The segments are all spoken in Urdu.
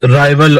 rival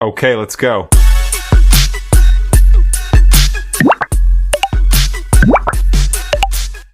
Okay, let's go.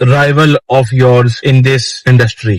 rival of yours in this industry?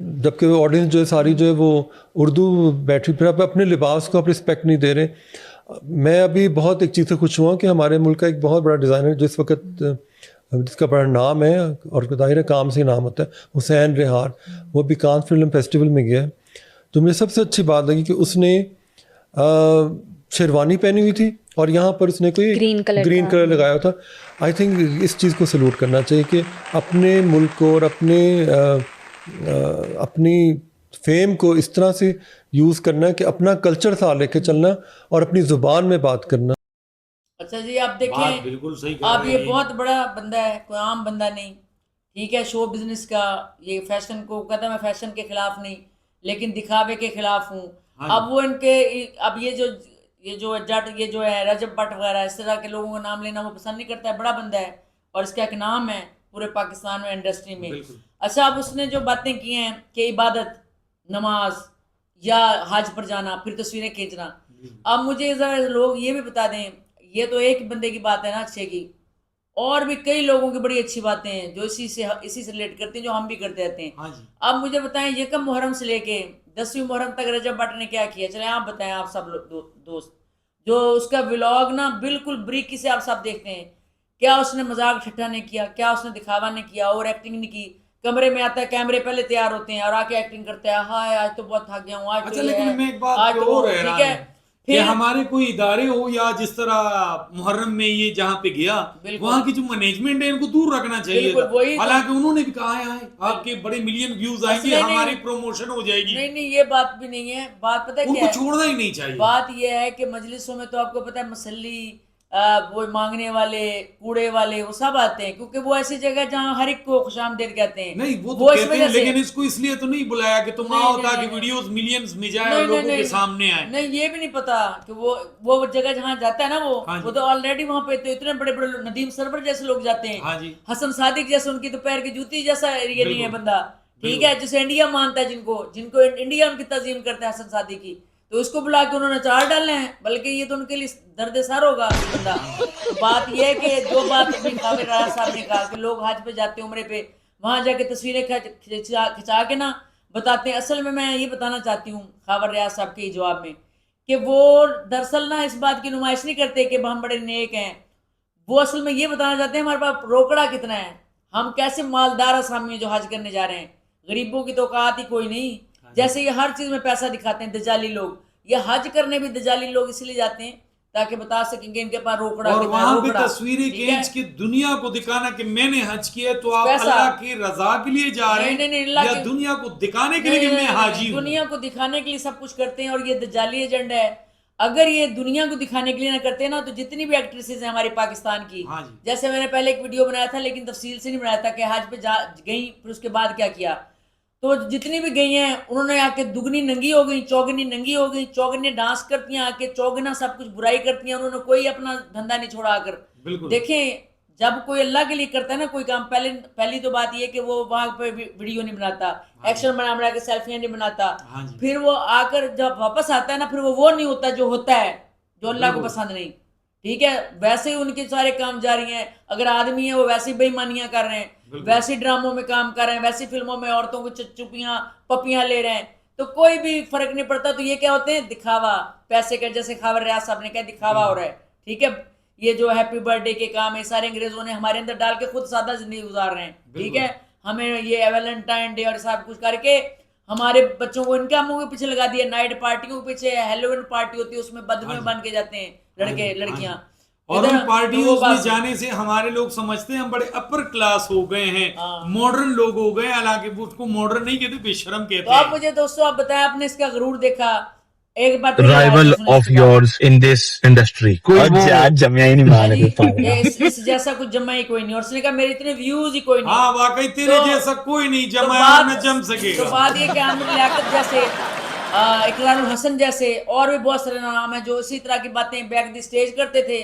جبکہ وہ آڈینس جو ہے ساری جو ہے وہ اردو بیٹھی، پھر آپ اپنے لباس کو آپ رسپیکٹ نہیں دے رہے. میں ابھی بہت ایک چیز سے خوش ہوا کہ ہمارے ملک کا ایک بہت بڑا ڈیزائنر جو اس وقت جس کا بڑا نام ہے اور ظاہر کام سے نام ہوتا ہے، حسین ریحان، وہ بھی کان فلم فیسٹیول میں گیا ہے. تو مجھے سب سے اچھی بات لگی کہ اس نے شیروانی پہنی ہوئی تھی اور یہاں پر اس نے کوئی گرین کلر لگایا تھا. آئی تھنک اس چیز کو سلوٹ کرنا چاہیے کہ اپنے ملک کو اور اپنی فیم کو اس طرح سے یوز کرنا ہے کہ اپنا کلچر ساتھ لے کے چلنا اور اپنی زبان میں بات کرنا. اچھا جی آپ دیکھیں، بالکل صحیح کہہ آپ رہے یہ ہیں. بہت بڑا بندہ ہے، کوئی عام بندہ نہیں، ٹھیک ہے، شو بزنس کا یہ فیشن کو کہتا ہے، میں فیشن کے خلاف نہیں لیکن دکھاوے کے خلاف ہوں. اب وہ ان کے اب یہ جو جٹ یہ جو ہے رجب بٹ وغیرہ اس طرح کے لوگوں کا نام لینا وہ پسند نہیں کرتا ہے. بڑا بندہ ہے اور اس کا ایک نام ہے پورے پاکستان میں انڈسٹری میں. اچھا اب اس نے جو باتیں کی ہیں کہ عبادت، نماز یا حج پر جانا، پھر تصویریں کھینچنا، اب مجھے ذرا لوگ یہ بھی بتا دیں، یہ تو ایک بندے کی بات ہے نا اچھے کی، اور بھی کئی لوگوں کی بڑی اچھی باتیں ہیں جو اسی سے ریلیٹ کرتے ہیں، جو ہم بھی کرتے رہتے ہیں. اب مجھے بتائیں یکم محرم سے لے کے 10ویں محرم تک رجب بٹ نے کیا کیا؟ چلیں آپ بتائیں، آپ سب دوست جو اس کا ولاگ نا بالکل بریکی سے آپ سب دیکھتے ہیں، کیا اس نے مذاق ٹھٹا نہیں کیا، کیا اس نے دکھاوا نہیں کیا، اور ایکٹنگ نہیں کی. کمرے میں آتا ہے، کیمرے پہلے تیار ہوتے ہیں اور آ کے ایکٹنگ کرتا ہے، ہائے آج تو بہت تھک گیا ہوں، آج اچھا تو لیکن میں ایک بات آج تو اور ٹھیک ہے. کہ ہمارے کوئی ادارے ہو یا جس طرح محرم میں یہ جہاں پہ گیا وہاں کی جو مینجمنٹ ہے ان کو دور رکھنا چاہیے تھا. حالانکہ انہوں نے بھی کہا ہے آپ کے بڑے ملین ویوز آئیں گے، ہماری پروموشن ہو جائے گی. نہیں یہ بات بھی نہیں ہے. بات پتہ ان کیا کو ہے، چھوڑنا ہی نہیں چاہیے. بات یہ ہے کہ مجلسوں میں تو آپ کو پتہ ہے مسلی وہ مانگنے والے، کوڑے والے، وہ سب آتے ہیں کیونکہ وہ ایسی جگہ جہاں ہر ایک کو خوش آمدید کہتے ہیں. نہیں وہ تو کہتے ہیں لیکن اس کو اس لیے تو نہیں بلایا کہ تم آؤ تاکہ ویڈیوز ملینز میں جائے اور لوگوں کے سامنے آئے. نہیں یہ بھی نہیں پتا کہ وہ جگہ جہاں جاتا ہے نا وہ تو آلریڈی وہاں پہ تو اتنے بڑے بڑے ندیم سرور جیسے لوگ جاتے ہیں، حسن صادق جیسے، ان کی تو پیر کی جوتی جیسا ایریا نہیں ہے بندہ، ٹھیک ہے، جسے انڈیا مانتا ہے، جن کو انڈیا ان کی تعظیم کرتا ہے حسن صادق کی، تو اس کو بلا کے انہوں نے چار ڈالنے ہیں، بلکہ یہ تو ان کے لیے درد سر ہوگا بندہ. تو بات یہ ہے کہ جو بات ابھی خاور ریاض صاحب نے کہا کہ لوگ حج پہ جاتے ہیں، عمرے پہ، وہاں جا کے تصویریں کھچا کے نا بتاتے ہیں. اصل میں یہ بتانا چاہتی ہوں خاور ریاض صاحب کے جواب میں کہ وہ دراصل نا اس بات کی نمائش نہیں کرتے کہ ہم بڑے نیک ہیں، وہ اصل میں یہ بتانا چاہتے ہیں ہمارے پاس روکڑا کتنا ہے، ہم کیسے مالدار اسامی ہیں جو حج کرنے جا رہے ہیں. غریبوں کی تو اوقات ہی کوئی نہیں. جیسے یہ ہر چیز میں پیسہ دکھاتے ہیں دجالی لوگ، یہ حج کرنے بھی دجالی لوگ اس لیے جاتے ہیں تاکہ بتا سکیں کہ ان کے پاس روکڑا اور کتنا ہے. وہاں پہ تصویریں کھینچ کے دنیا کو دکھانا کہ میں نے حج کیا، تو آپ اللہ کی رضا کے لیے جا رہے ہیں یا دنیا کو دکھانے کے لیے کہ میں حاجی ہوں؟ دنیا کو دکھانے کے لیے سب کچھ کرتے ہیں اور یہ دجالی ایجنڈا ہے. اگر یہ دنیا کو دکھانے کے لیے نہ کرتے نا تو جتنی بھی ایکٹریسز ہیں ہماری پاکستان کی، جیسے میں نے پہلے ایک ویڈیو بنایا تھا لیکن تفصیل سے نہیں بنایا تھا کہ حج پہ گئیں پھر اس کے بعد کیا کیا، تو جتنی بھی گئی ہیں انہوں نے آ کے دگنی ننگی ہو گئی، چوگنی ننگی ہو گئی، چوگنی ڈانس کرتی ہیں آ کے، چوگنا سب کچھ برائی کرتی ہیں، انہوں نے کوئی اپنا دھندا نہیں چھوڑا. آ کر دیکھیں جب کوئی اللہ کے لیے کرتا ہے نا کوئی کام، پہلی تو بات یہ کہ وہ وہاں پہ ویڈیو نہیں بناتا، ایکشن بنا کے سیلفیاں نہیں بناتا، پھر وہ آ کر جب واپس آتا ہے نا پھر وہ نہیں ہوتا جو ہوتا ہے، جو اللہ کو پسند نہیں، ٹھیک ہے. ویسے ہی ان کے سارے کام جاری ہیں. اگر آدمی ہیں وہ ویسی بے ایمانیاں کر رہے ہیں، ویسی ڈراموں میں کام کر رہے ہیں، ویسی فلموں میں عورتوں کو چپیاں پپیاں لے رہے ہیں، تو کوئی بھی فرق نہیں پڑتا. تو یہ کیا ہوتے ہیں؟ دکھاوا، پیسے کا، جیسے خاور ریاض صاحب نے کہا دکھاوا ہو رہا ہے، ٹھیک ہے. یہ جو ہیپی برتھ ڈے کے کام ہے سارے انگریزوں نے ہمارے اندر ڈال کے خود سادہ زندگی گزار رہے ہیں، ٹھیک ہے. ہمیں یہ ویلنٹائن ڈے اور سب کچھ کر کے ہمارے بچوں کو ان کے منہ کے پیچھے لگا دیا. نائٹ پارٹیوں کے پیچھے ہیلوئن پارٹی ہوتی ہے، اس میں بدویں بن کے جاتے ہیں لڑکے لڑکیاں، اور ان پارٹیوں میں جانے سے ہمارے لوگ سمجھتے ہیں ہم بڑے اپر کلاس ہو گئے ہیں، ماڈرن لوگ ہو گئے، حالانکہ وہ اس کو ماڈرن نہیں کہتے، بے شرم کہتے ہیں. تو آپ مجھے دوستو آپ بتائیں آپ نے اس کا غرور دیکھا؟ ایک بات rival of yours in this industry. جمیا ہی نہیں مانا اس جیسا کچھ جمع ہی کوئی نہیں، اور اس نے کہا میرے اتنے ویوز ہی کوئی نہیں. ہاں واقعی تیرے جیسا کوئی نہیں جمع نہ جم سکے گا. تو بات یہ کہ عامر لیاقت جیسے، اقرار الحسن جیسے اور بھی بہت سارے نام ہیں جو اسی طرح کی باتیں بیک دی سٹیج کرتے تھے،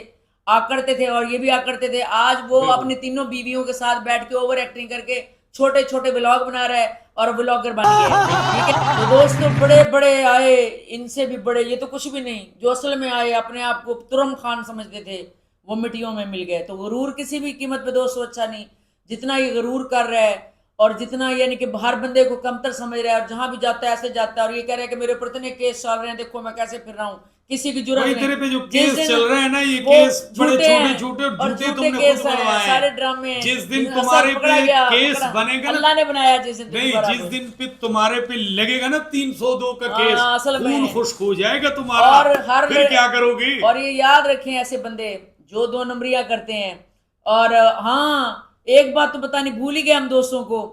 کرتے تھے، اور یہ بھی کرتے تھے. آج وہ اپنی تینوں بیویوں کے ساتھ بیٹھ کے اوور ایکٹنگ کر کے چھوٹے چھوٹے ولاگ بنا رہا ہے اور ولاگر بن گیا ہے، ٹھیک ہے. تو دوستو بڑے بڑے آئے، ان سے بھی بڑے، یہ تو کچھ بھی نہیں. جو اصل میں آئے اپنے آپ کو ترم خان سمجھتے تھے وہ مٹیوں میں مل گئے. تو غرور کسی بھی قیمت پہ دوستو اچھا نہیں. جتنا یہ غرور کر رہا ہے اور جتنا یعنی کہ ہر بندے کو کمتر سمجھ رہا ہے اور جہاں بھی جاتا ہے ایسے جاتا ہے اور یہ کہہ رہا ہے کہ میرے اوپر اتنے کیس چل رہے ہیں دیکھو میں کیسے پھر رہا ہوں کسی کی جرات نہیں تیرے پہ جو کیس چل رہے ہیں نا یہ کیس بڑے چھوٹے چھوٹے اور جھوٹے تم نے خود بنوائے ہیں سارے ڈرامے ہیں جس دن تمہارے پہ کیس بنے گا اللہ نے بنایا جس دن نہیں جس دن پہ تمہارے پہ لگے گا نا 302 کا کیس خون خشک ہو جائے گا تمہارا پھر کیا کرو گی اور یہ یاد رکھیں ایسے بندے جو 2 نمبریاں کرتے ہیں اور ہاں ایک بات تو بتانی بھول ہی گئے ہم دوستوں کو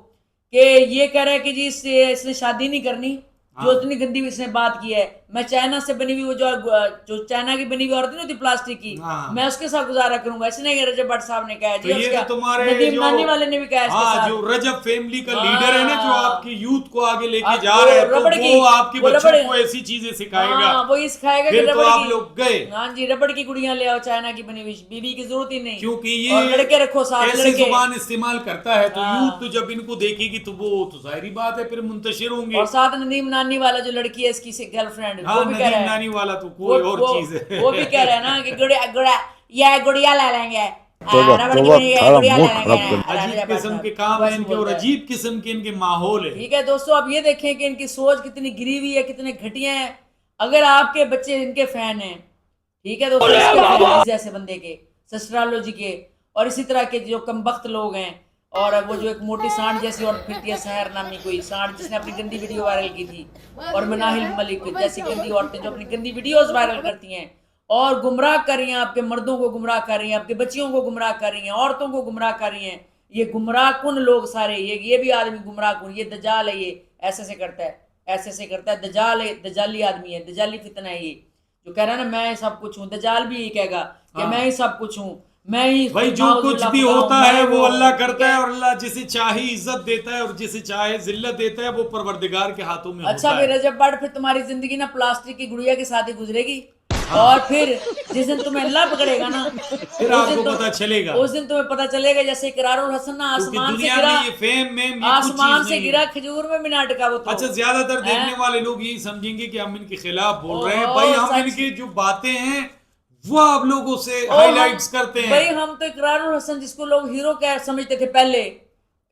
کہ یہ کہہ رہا ہے کہ جی اس نے شادی نہیں کرنی جو اتنی گندی اس نے بات کی ہے میں چائنا سے بنی ہوئی وہ جو چائنا کی بنی ہوئی عورت نہیں ہوتی پلاسٹک کی میں اس کے ساتھ گزارا کروں گا اس نے رجب بٹ صاحب نے کہا جی ندیم نانی والے نے بھی کہا اس کے ساتھ جو رجب فیملی کا لیڈر ہے نا جو آپ کی یوتھ کو آگے لے کے جا رہے ہیں تو وہ آپ کے بچوں کو ایسی چیزیں سکھائے گا وہ یہ سکھائے گا کہ پھر تو آپ لوگ گئے ہاں جی ربڑ کی گڑیاں لے آؤ چائنا کی بنی ہوئی بیوی کی ضرورت ہی نہیں کیونکہ یہ لڑکے رکھو ساتھ ایسی زبان استعمال کرتا ہے تو یوتھ تو جب ان کو دیکھے گی تو وہ تو ظاہری بات ہے پھر منتشر ہوں گے اور ساتھ ندیم نانی والا جو لڑکی ہے اس کی گرل فرینڈ وہ بھی کہہ رہا ہے نانی والا تو کوئی اور چیز ہے وہ بھی کہہ رہا ہے نا کہ گڑیا لے لیں گے عجیب قسم کے کام ہیں ان کے اور عجیب قسم کے ان کے ماحول ہے ٹھیک ہے دوستو اب یہ دیکھیں کہ ان کی سوچ کتنی گری ہوئی ہے کتنے گھٹیا ہیں اگر آپ کے بچے ان کے فین ہیں ٹھیک ہے دوستو جیسے بندے کے سسٹرالوجی کے اور اسی طرح کے جو کمبخت لوگ ہیں اور وہ جو ایک موٹی سانڈ جیسی اور پھرتی ہے سحر نامی کوئی سانڈ جس نے اپنی گندی ویڈیو وائرل کی تھی اور مناہل ملک جیسی گندی عورتیں جو اپنی گندی ویڈیوز وائرل کرتی ہیں اور گمراہ کر رہی ہیں آپ کے مردوں کو گمراہ کر رہی ہیں آپ کے بچیوں کو گمراہ کر رہی ہیں عورتوں کو گمراہ کر رہی ہیں یہ گمراہ کن لوگ سارے یہ بھی آدمی گمراہ کن یہ دجال ہے یہ ایسے سے کرتا ہے ایسے سے کرتا ہے دجال ہے دجالی آدمی ہے دجالی فتنہ ہے یہ جو کہہ رہا ہے نا میں سب کچھ ہوں دجال بھی یہی کہے گا کہ میں ہی سب کچھ ہوں میں ہی بھائی جو کچھ بھی ہوتا ہے وہ اللہ کرتا ہے اور اللہ جسے چاہے عزت دیتا ہے اور جسے چاہے ذلت دیتا ہے وہ پروردگار کے ہاتھوں میں ہوتا ہے اچھا پھر رجب بٹ پھر تمہاری زندگی نا پلاسٹک کی گڑیا کے ساتھ ہی گزرے گی اور پھر جس دن تمہیں اللہ پکڑے گا نا پھر آپ کو پتہ چلے گا اس دن تمہیں پتہ چلے گا جیسے اقرار الحسن نا آسمان سے گرا کھجور میں بنا ٹکا وہ اچھا زیادہ تر دیکھنے والے لوگ یہی سمجھیں گے کہ ہم ان کے خلاف بول رہے ہیں بھائی ہم ان کی جو باتیں ہیں وہ آپ لوگوں سے ہائی لائٹس کرتے ہیں بھائی ہم تو اقرار الحسن جس کو لوگ ہیرو کیا سمجھتے تھے پہلے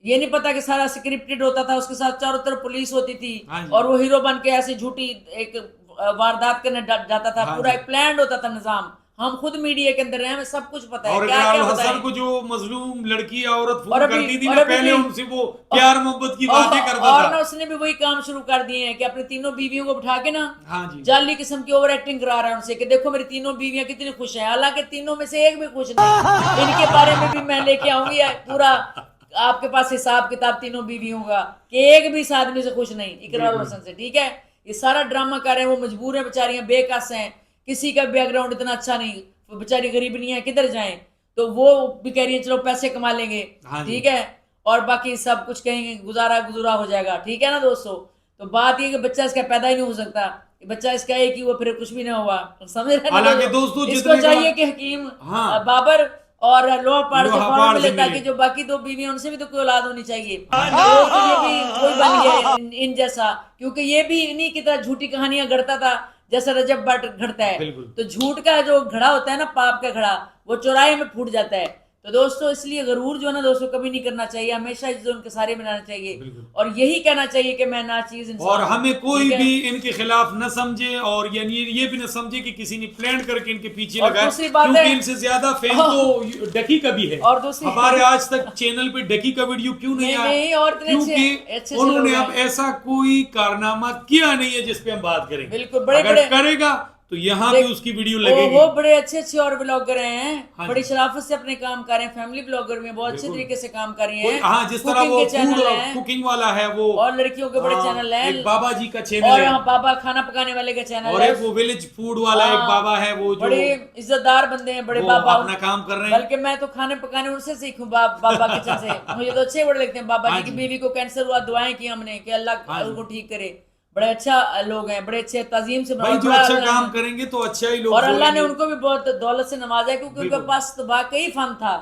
یہ نہیں پتا کہ سارا سکرپٹڈ ہوتا تھا اس کے ساتھ چاروں طرف پولیس ہوتی تھی اور وہ ہیرو بن کے ایسے جھوٹی ایک واردات کرنے جاتا تھا پورا ایک پلانڈ ہوتا تھا نظام ہم خود میڈیا کے اندر رہے ہمیں سب کچھ پتا ہے اور اقرار الحسن کو جو مظلوم لڑکی عورت فون کرتی تھی نا پہلے ان سے وہ پیار محبت کی باتیں کرتا تھا اور اس نے بھی وہی کام شروع کر دیے ہیں کہ اپنی تینوں بیویوں کو بٹھا کے نا جعلی قسم کی اوور ایکٹنگ کرا رہا ہے ان سے کہ دیکھو میری تینوں بیویاں کتنی خوش ہیں حالانکہ تینوں میں سے ایک بھی خوش نہیں ان کے بارے میں بھی میں لے کے آؤں گی پورا آپ کے پاس حساب کتاب تینوں بیویوں کا کہ ایک بھی اس آدمی سے خوش نہیں اقرار الحسن سے ٹھیک ہے یہ سارا ڈرامہ کر رہے ہیں وہ مجبور ہیں بیچاریاں بے کس ہیں کسی کا بیک گراؤنڈ اتنا اچھا نہیں بیچاری غریب نہیں ہے کدھر جائیں تو وہ بھی کہہ رہی ہیں چلو پیسے کما لیں گے ٹھیک ہے اور باقی سب کچھ کہیں گے گزارا ہو جائے گا ٹھیک ہے نا دوستو تو بات یہ کہ بچہ اس کا پیدا ہی نہیں ہو سکتا بچہ اس کا ایک ہی وہ پھر کچھ بھی نہ ہوا سمجھ رہے ہیں اس کو چاہیے کہ حکیم بابر اور لوہا پاڑ سے پاڑ ملے تاکہ جو باقی 2 بیویاں ان سے بھی تو کوئی اولاد ہونی چاہیے یہ بھی کوئی بن گیا ان جیسا کیونکہ یہ بھی انہی کی طرح جھوٹی کہانیاں گھڑتا تھا جیسا رجب بٹ گھڑتا ہے تو جھوٹ کا جو گھڑا ہوتا ہے نا پاپ کا گھڑا وہ چوراہے میں پھوٹ جاتا ہے تو دوستو اس لیے غرور جو ہے نا دوستو کبھی نہیں کرنا چاہیے ہمیشہ عزت ان کے سارے بنانا چاہیے اور یہی کہنا چاہیے کہ میں ناچیز انسان اور ہمیں کوئی بھی ان کے خلاف نہ سمجھے اور یعنی یہ بھی نہ سمجھے کہ کسی نے پلان کر کے ان کے پیچھے لگا کیونکہ ان سے زیادہ فین تو ڈکی کا بھی ہے ہمارے آج تک چینل پہ ڈکی کا ویڈیو کیوں نہیں آیا کیونکہ انہوں نے اب ایسا کوئی کارنامہ کیا نہیں ہے جس پہ ہم بات کریں اگر کرے گا تو یہاں بھی اس کی ویڈیو لگے گی وہ بڑے اچھے اور بلاگر ہیں بڑی شرافت سے اپنے کام کر رہے ہیں فیملی بلاگر میں بہت اچھے طریقے سے کام کر رہے ہیں ہاں جس طرح وہ کوکنگ والا ہے وہ اور لڑکیوں کے بڑے چینل ہیں ایک بابا جی کا چینل ہے اور بابا کھانا پکانے والے کا چینل ہے اور ایک وہ ویلیج فوڈ والا ایک بابا ہے وہ بڑے عزت دار بندے ہیں بڑے بابا اپنا کام کر رہے ہیں بلکہ میں تو کھانے پکانے ان سے سیکھوں بابا کچن سے مجھے تو اچھے بڑے لگتے ہیں بابا جی کی بیوی کو کینسر ہوا دعائیں کی ہم نے کہ اللہ ان کو ٹھیک کرے بڑے اچھا لوگ ہیں بڑے اچھے تعظیم سے بھائی جو اچھا کام کریں گے تو اچھا ہی لوگ اور اللہ نے ان کو بھی بہت دولت سے نوازا ہے کیونکہ ان کے پاس تو واقعی فن تھا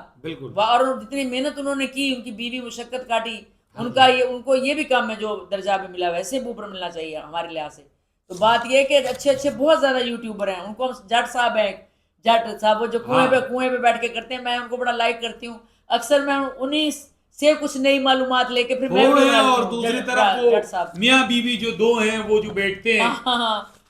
اور جتنی محنت انہوں نے کی ان کی بیوی مشقت کاٹی ان کو یہ بھی کام ہے جو درجہ پہ ملا ویسے بھی اوپر ملنا چاہیے ہمارے لحاظ سے تو بات یہ کہ اچھے بہت زیادہ یوٹیوبر ہیں ان کو جٹ صاحب ہیں جٹ صاحب وہ جو کنویں پہ بیٹھ کے کرتے ہیں میں ان کو بڑا لائک کرتی ہوں اکثر میں انہی سے کچھ نئی معلومات لے کے پھر میں وہ ہے، اور دوسری طرف وہ میاں بیوی جو دو ہیں وہ جو بیٹھتے ہیں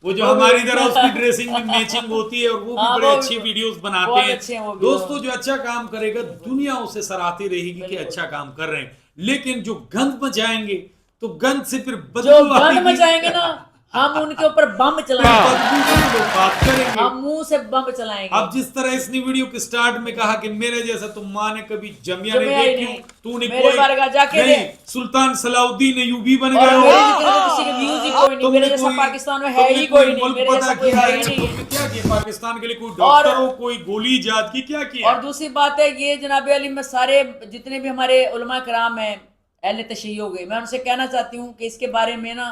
وہ جو ہماری طرح اس کی ڈریسنگ میں میچنگ ہوتی ہے اور وہ بھی بڑے اچھی ویڈیوز بناتے ہیں. دوستو جو اچھا کام کرے گا دنیا اسے سراہتی رہے گی کہ اچھا کام کر رہے ہیں، لیکن جو گند مچائیں گے تو گند سے پھر جو گند مچائیں گے نا ہم ان کے اوپر بم چلائیں گے، بات کریں گے، ہم منہ سے بم چلائیں گے. اب جس طرح اس نے ویڈیو کے سٹارٹ میں کہا کہ میرے جیسا تم ماں نے کبھی جمعہ نہیں دیکھی، تو نے میرے بارے کا جا کے نہیں، سلطان صلاح الدین ایوبی بن گئے ہو، کسی کے ویوز ہی کوئی نہیں، میرے جیسا پاکستان میں ہے ہی کوئی نہیں، میرے جیسا کوئی ہے ہی نہیں. کیا کیا پاکستان کے لیے کوئی ڈاکٹر ہو، کوئی گولی ایجاد کی، کیا کیا؟ اور دوسری بات ہے یہ جناب علی میں سارے جتنے بھی ہمارے علماء کرام ہیں اہل تشیع ہو گئے، میں ان سے کہنا چاہتی ہوں کہ اس کے بارے میں نا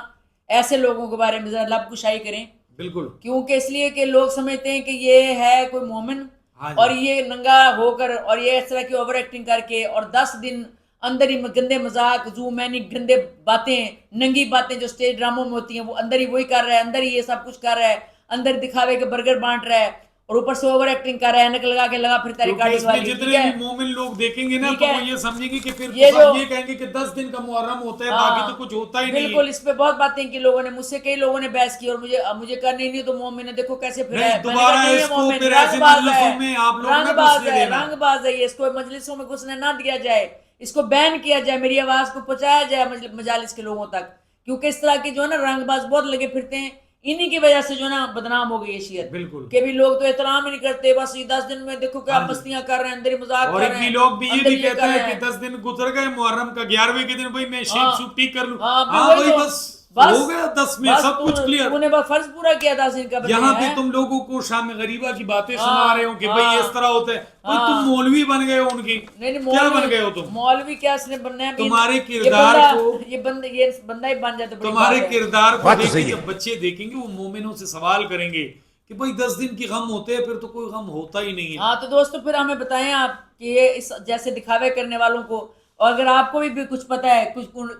ایسے لوگوں کے بارے میں ذرا لب کشائی کریں، بالکل، کیونکہ اس لیے کہ لوگ سمجھتے ہیں کہ یہ ہے کوئی مومن اور یہ ننگا ہو کر اور یہ اس طرح کی اوور ایکٹنگ کر کے اور 10 دن اندر ہی گندے مذاق زومینی گندے باتیں ننگی باتیں جو سٹیج ڈراموں میں ہوتی ہیں وہ اندر ہی وہی کر رہا ہے، اندر ہی یہ سب کچھ کر رہا ہے، اندر دکھاوے کے برگر بانٹ رہا ہے اور اوپر سے اوور ایکٹنگ کر رہا ہے، اینک لگا کے لگا پھر ریکارڈنگ والی. جتنے بھی مومن لوگ دیکھیں گے نا تو وہ یہ سمجھیں گے کہ پھر یہ کہیں گے کہ 10 دن کا محرم ہوتا ہے باقی تو کچھ ہوتا ہی نہیں. بالکل، اس پہ بہت باتیں کی لوگوں نے، مجھ سے کئی لوگوں نے بحث کی اور مجھے کرنی نہیں تو مومن ہے، دیکھو کیسے پھر ہے، دوبارہ اس کو پھر ایسے مجلسوں میں آپ لوگ نہ گھسنے دینا، رنگ باز ہے یہ، اس کو مجلسوں میں گھسنے نہ دیا جائے، اس کو بین کیا جائے، میری آواز کو پہنچایا جائے مجالس کے لوگوں تک، کیونکہ اس طرح کے جو ہے نا رنگ باز بہت لگے پھرتے ہیں، انہی کی وجہ سے جو نا بدنام ہو گئی یہ شیعت. بالکل، کہ بھی لوگ تو احترام ہی نہیں کرتے، بس یہ 10 دن میں دیکھو کیا مستیاں کر رہے ہیں، اندر ہی مذاق کر رہے ہیں، اور ایک لوگ بھی یہ بھی کہتے ہیں کہ 10 دن گزر گئے محرم کا 11ویں کے دن بھائی میں شیپ شوپ ٹھیک کر لوں، ہاں بھائی بس ہو گیا 10 میں سب کچھ کلیئر، تو نے بس فرض پورا کیا 10 دن کا. یہاں پہ تم لوگوں کو شام غریبہ کی باتیں سنا رہے ہو کہ بھائی اس طرح ہوتا ہے، بھائی تم مولوی بن گئے ہو ان کی، کیا بن گئے ہو تم؟ مولوی کیا اس نے بننا ہے؟ تمہارے کردار کو یہ بندہ ہی بن جاتا ہے، تمہارے کردار کو دیکھ کے جب بچے دیکھیں گے وہ مومنوں سے سوال کریں گے کہ بھائی 10 دن کی غم ہوتے ہیں پھر تو کوئی غم ہوتا ہی نہیں ہے. ہاں تو دوستو پھر ہمیں بتائیں آپ کہ یہ اس جیسے دکھاوے کرنے والوں کو، اور اگر آپ کو بھی کچھ پتہ ہے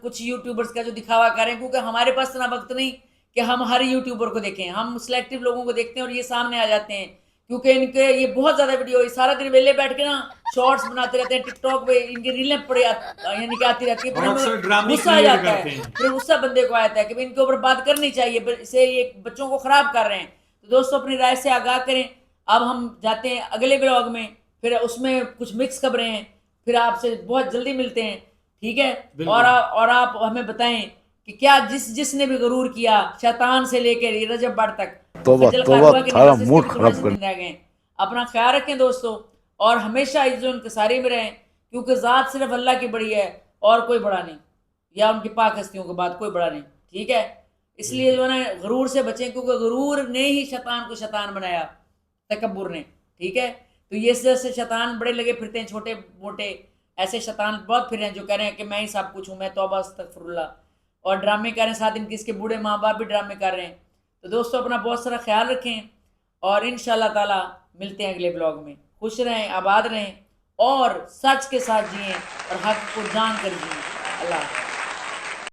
کچھ یوٹیوبرز کا جو دکھاوا کریں، کیونکہ ہمارے پاس اتنا وقت نہیں کہ ہم ہر یوٹیوبر کو دیکھیں، ہم سلیکٹیو لوگوں کو دیکھتے ہیں اور یہ سامنے آ جاتے ہیں، کیونکہ ان کے یہ بہت زیادہ ویڈیو سارا دن ویلے بیٹھ کے نا شارٹس بناتے رہتے ہیں، ٹک ٹاک پہ ان کی ریلیں پڑے یعنی کہ آتی رہتی ہے، پھر غصہ آ جاتا ہے، پھر غصہ بندے کو آتا ہے کہ ان کے اوپر بات کرنی چاہیے، اسے یہ بچوں کو خراب کر رہے ہیں. تو دوستو اپنی رائے سے آگاہ کریں. اب ہم جاتے ہیں اگلے بلاگ میں، پھر اس میں کچھ مکس خبریں ہیں، پھر آپ سے بہت جلدی ملتے ہیں، ٹھیک ہے؟ اور آپ ہمیں بتائیں کہ کیا جس نے بھی غرور کیا شیطان سے لے کے رجب بڑھ تک اپنا خیال رکھیں دوستو، اور ہمیشہ عزت و انکساری میں رہیں، کیونکہ ذات صرف اللہ کی بڑی ہے اور کوئی بڑا نہیں، یا ان کی پاک ہستیوں کے بعد کوئی بڑا نہیں، ٹھیک ہے؟ اس لیے جو ہے نا غرور سے بچیں، کیونکہ غرور نے ہی شیطان کو شیطان بنایا، تکبر نے، ٹھیک ہے؟ تو یہ سے شیطان بڑے لگے پھرتے ہیں، چھوٹے موٹے ایسے شیطان بہت پھر ہیں جو کہہ رہے ہیں کہ میں ہی سب کچھ ہوں، میں توبہ استغفر اللہ، اور ڈرامے کر رہے ہیں، ساتھ ان کے بوڑھے ماں باپ بھی ڈرامے کر رہے ہیں. تو دوستو اپنا بہت سارا خیال رکھیں، اور انشاءاللہ تعالی ملتے ہیں اگلے بلاگ میں. خوش رہیں، آباد رہیں، اور سچ کے ساتھ جئیں اور حق کو جان کر جئیں. اللہ حافظ.